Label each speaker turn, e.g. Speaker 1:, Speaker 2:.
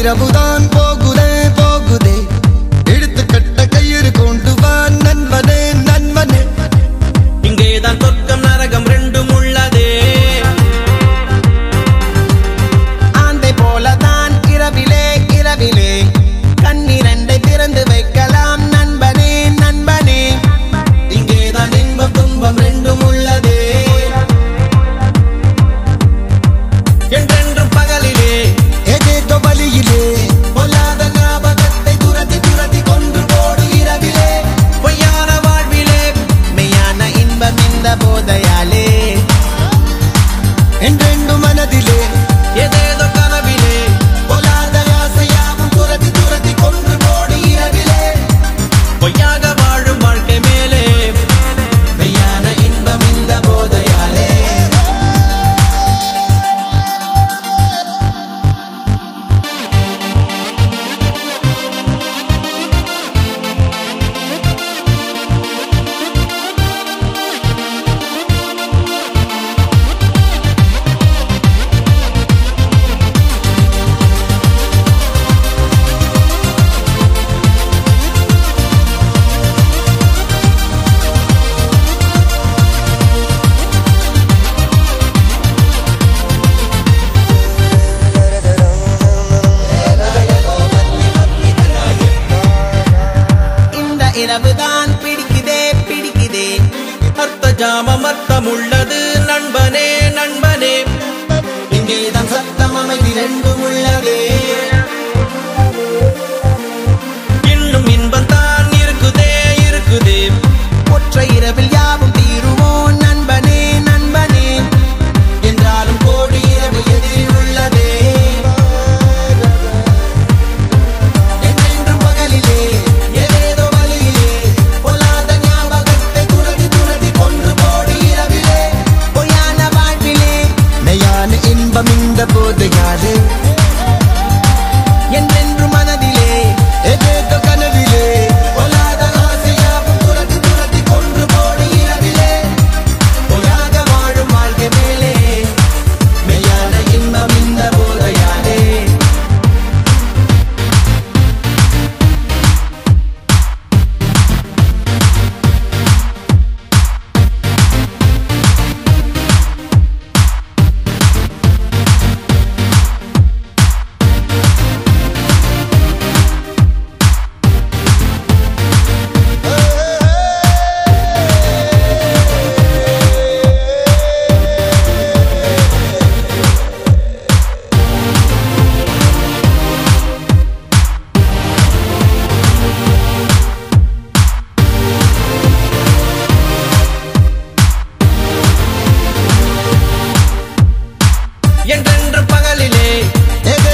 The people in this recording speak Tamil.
Speaker 1: இரவுதான் போகுதே போகுதே எடுத்துக்கட்ட கயிறு கொண்டு வா நண்பனே நண்பனே
Speaker 2: இங்கேதான் சொர்க்கம் நரகம் ரெண்டும் உள்ளதே
Speaker 3: ஆந்தை போலதான் இரவிலே இரவிலே கண்ணிரண்டை திறந்து வைக்கலாம் நண்பனே நண்பனே
Speaker 2: இங்கேதான் இன்பம் துன்பம் ரெண்டும் உள்ளதே என்றென்றும் பகலிலே
Speaker 1: ஏதேதோ வழியிலே
Speaker 2: பொல்லாத ஞாபகத்தை துரத்தி துரத்தி கொன்று போடு இரவிலே பொய்யான வாழ்விலே
Speaker 3: மெய்யான இன்பம் இந்த போதையாலே
Speaker 1: என்றென்று மனதிலே
Speaker 2: ஏதேதோ கனவிலே பொல்லாத ஆசையாவும் துரத்தி துரத்தி கொன்று போடு இரவிலே பொய்யாக வாழும் வாழ்க்கை மேலே மெய்யான இன்பம் இந்த போதையாலே
Speaker 3: இந்த இரவுதான் பிடிக்குதே பிடிக்குதே
Speaker 2: அர்த்த ஜாமம் அர்த்தம் உள்ளது நண்பனே நண்பனே இங்கேதான் சத்தம் அமைதி ரெண்டும் உள்ளதே இன்னும் இன்பம் தான் இருக்குதே இருக்குதே
Speaker 3: ஒற்றை இரவில் யாவும் தீருமோ நண்பனே நண்பனே
Speaker 2: என்றாலும் கோடி இரவு எதிரில் உள்ளதே என்றென்றும் பகலிலே ஏதேதோ வழியிலே பொல்லாத ஞாபகத்தை துரத்தி துரத்தி கொன்று போடு இரவிலே
Speaker 3: பொய்யான வாழ்விலே
Speaker 1: மெய்யான இன்பம் இந்த போதையாலே
Speaker 3: என்றென்று மனதிலே
Speaker 1: ஏதேதோ கனவிலே
Speaker 2: பொல்லாத ஆசையாவும் துரத்தி துரத்தி கொன்று போடு இரவிலே பொய்யாக வாழும் வாழ்க்கை மேலே மெய்யான இன்பம் இந்த போதையாலே என்றென்று பகலிலே
Speaker 1: ஏதேதோ